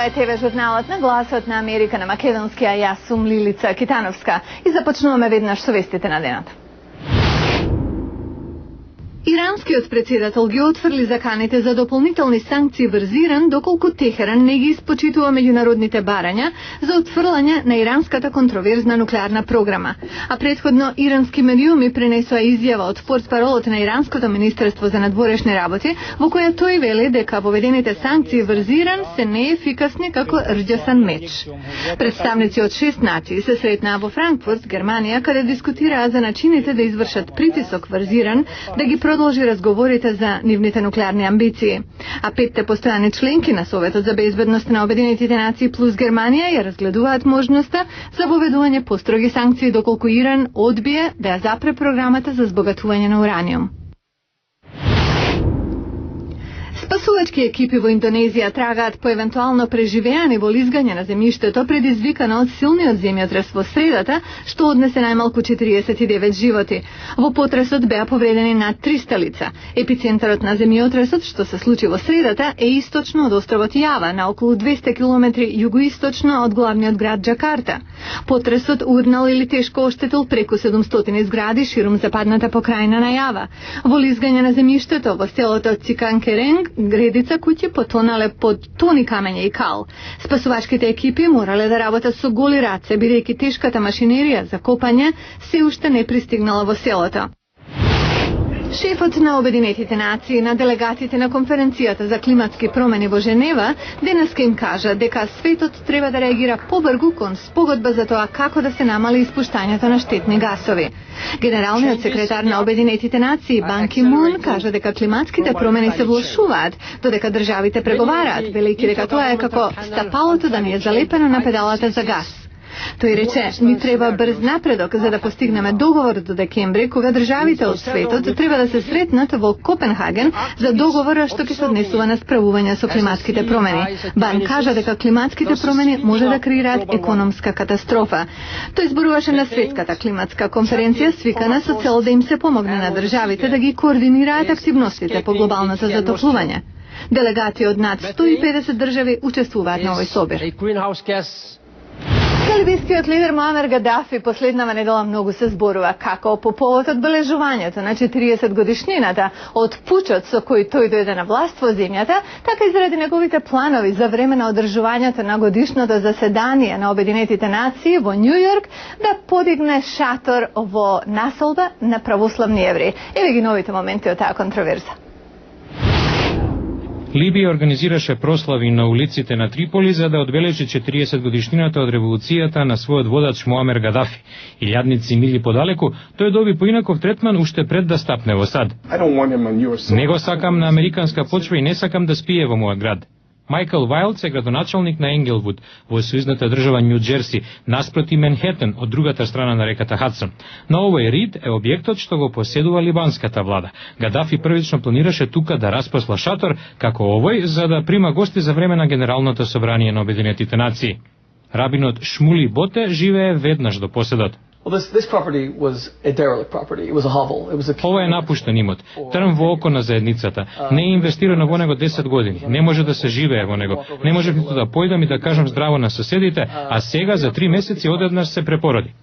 Ова е ТВ журналот на Гласот на Америка на македонски, а јас сум Лилица Китановска и започнуваме веднаш со вестите на денот. Иранскиот председател ги отфрли заканите за дополнителни санкции врз Иран, доколку Техеран не ги испочитува меѓународните барања за отфрлање на иранската контроверзна нуклеарна програма. А претходно ирански медиуми пренесоа изјава од портпаролот на иранското министерство за надворешни работи, во која тој вели дека поведените санкции врз Иран се неефикасни како рѓасан меч. Представници од 6 нации се сретнаа во Франкфурт, Германија, каде дискутираа за начините да извршат притисок врз Иран да ги продолжи разговорите за нивните нуклеарни амбиции. А 5 постојани членки на Советот за безбедност на Обединетите нации плюс Германија ја разгледуваат можноста за воведување построги санкции доколку Иран одбие да ја запре програмата за збогатување на ураниум. Спасувачки екипи во Индонезија трагаат по евентуално преживеани во лизгање на земјиштето предизвикано од силниот земјотрес во средата, што однесе најмалку 49 животи. Во потресот беа повредени над 300 лица. Епицентарот на земјотресот, што се случи во средата, е источно од островот Јава, на околу 200 км југоисточно од главниот град Џакарта. Потресот урнал или тешко оштетил преку 700 згради ширум западната покрајна на Јава. Во лизгање на земјиштето во селото Циканкеренг гредица куќи потонале под тони камења и кал. Спасувачките екипи морале да работат со голи раце, бидејќи тешката машинерија за копање се уште не пристигнала во селото. Шефот на Обединетите нации на делегатите на конференцијата за климатски промени во Женева денеска им кажа дека светот треба да реагира побрзо кон спогодба за тоа како да се намали испуштањето на штетни гасови. Генералниот секретар на Обединетите нации Бан Ки Мун кажа дека климатските промени се влошуваат, додека државите преговараат, велејќи дека тоа е како стапалото да ни е залепено на педалата за газ. Тој рече, ни треба брз напредок за да постигнеме договор до декември, кога државите од светот треба да се сретнат во Копенхаген за договора што ќе се однесува на справување со климатските промени. Бан кажа дека климатските промени може да креираат економска катастрофа. Тој зборуваше на светската климатска конференција свикана со цел да им се помогне на државите да ги координираат активностите по глобалното затоплување. Делегати од над 150 држави учествуваат на овој собир. Либискиот лидер Муамер Гадафи последнава недела многу се зборува како по повод одбележувањето на 40 годишнината од пучот со кој тој дојде на власт во земјата, така и заради неговите планови за време на одржувањето на годишното заседание на Обединетите нации во Њу Јорк да подигне шатор во насолба на православни евреи. Еве ги новите моменти од таа контроверза. Либија организираше прослави на улиците на Триполи за да одбележи 40 годишнината од револуцијата на својот водач Муамер Гадафи. Илјадници мили подалеку, тој доби поинаков третман уште пред да стапне во САД. Не го сакам на американска почва и не сакам да спие во мојот град. Майкл Вайлдс е градоначалник на Енгелвуд во сојузната држава Њу Џерси, наспроти Менхетен од другата страна на реката Хадсон. Но овој рид е објектот што го поседува либанската влада. Гадафи првично планираше тука да распосла шатор како овој за да прима гости за време на Генералното собрание на Обединетите нации. Рабинот Шмули Боте живее веднаш до поседот. Ова е напуштен имот, трн во око на заедницата. Не е инвестирано во него 10 години. Не може да се живее во него. Не може ниту да појдам и да кажам здраво на соседите, а сега за 3 месеци одеднаш се препороди.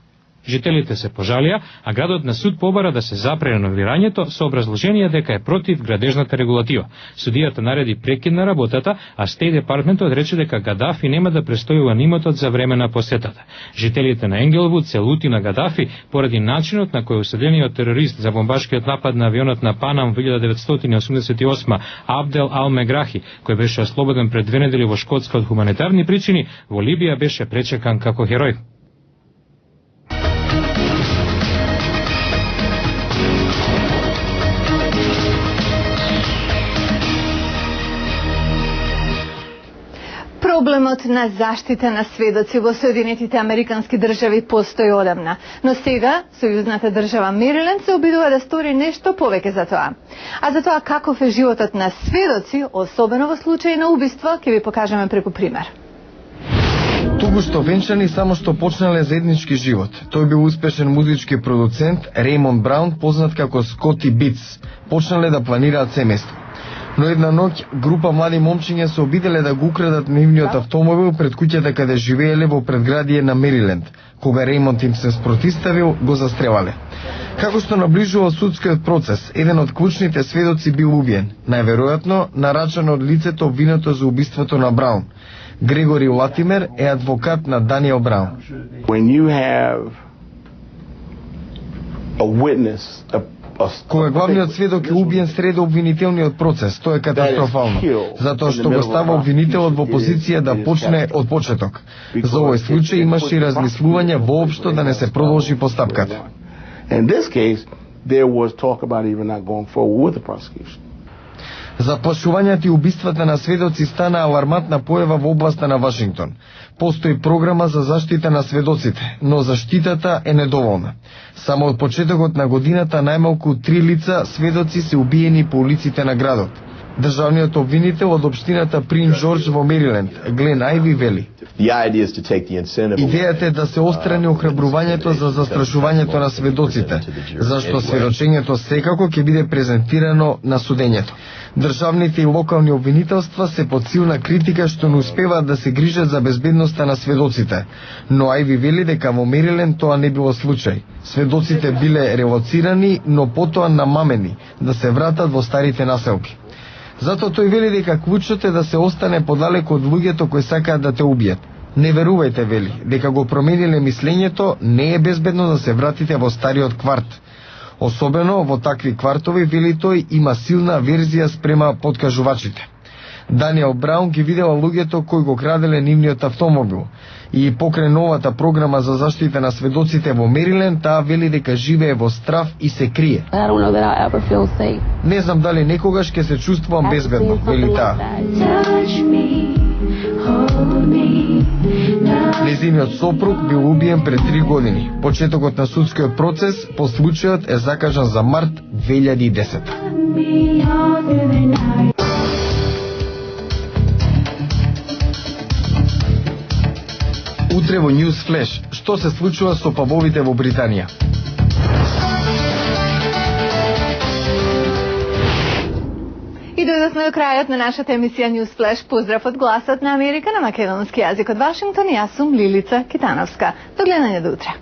Жителите се пожалија, а градот на суд побара да се запре реновирањето со образложение дека е против градежната регулатива. Судијата нареди прекид на работата, а Стејт департментот рече дека Гадафи нема да престојува на имотот за време на посетата. Жителите на Енгелвуд се лути на Гадафи поради начинот на кој осудениот терорист за бомбашкиот напад на авионот на Панам во 1988 Абдел Ал Меграхи, кој беше ослободен пред 2 недели во Шкотска од хуманитарни причини, во Либија беше пречекан како херој. Проблемот на заштита на сведоци во Соединетите Американски држави постои одамна, но сега сојузната држава Мериленд се обидува да стори нешто повеќе за тоа. А за тоа каков е животот на сведоци, особено во случај на убиство, ќе ви покажеме преку пример. Туку што венчани само што почнале заеднички живот. Тој бил успешен музички продуцент Реймонд Браун, познат како Скоти Битс. Почнале да планираат семејство. Но една ноќ група млади момчиња се обиделе да го украдат нивниот автомобил пред куќата каде живееле во предградие на Мериленд. Кога Реймонд им се спротивставил, го застрелале. Како што наближувал судскиот процес, еден од клучните сведоци бил убиен, најверојатно нарачан од лицето обвинето за убиството на Браун. Грегори Латимер е адвокат на Даниел Браун. Кога главниот сведок е убиен среде обвинителниот процес, тоа е катастрофално, затоа што го става обвинителот во позиција да почне од почеток. За овој случај имаше и размислување воопшто да не се продолжи постапката. Заплашувањата и убиствата на сведоци стана алармантна појава во областа на Вашингтон. Постои програма за заштита на сведоците, но заштитата е недоволна. Само од почетокот на годината најмалку 3 лица сведоци се убиени по улиците на градот. Државниот обвинител од општината Принц Џорџ во Мериленд, Глен Ајви, вели: идејата е да се острани охрабрувањето за застрашувањето на сведоците, зашто сведочењето секако ќе биде презентирано на судењето. Државните и локални обвинителства се под силна критика што не успеваат да се грижат за безбедноста на сведоците, но Ајви вели дека во Мериленд тоа не било случај. Сведоците биле релоцирани, но потоа намамени да се вратат во старите населби. Затоа тој вели дека клучот е да се остане подалеку од луѓето кои сакаат да те убијат. Не верувајте, вели, дека го промениле мислењето, не е безбедно да се вратите во стариот кварт. Особено во такви квартови, вели тој, има силна верзија спрема подкажувачите. Даниел Браун ги видела луѓето кои го краделе нивниот автомобил. И покрај новата програма за заштита на сведоците во Мериленд, таа вели дека живее во страв и се крие. Не знам дали некогаш ќе се чувствувам безбедно, вели таа. Незиниот сопруг бил убиен пред 3 години. Почетокот на судскиот процес по случајот е закажан за март 2010. Утре во News Flash, што се случува со пабовите во Британија? И дојдовме до крајот на нашата емисија News Flash. Поздрав од Гласот на Америка на македонски јазик од Вашингтон. Јас сум Лилица Китановска. До гледање до утре.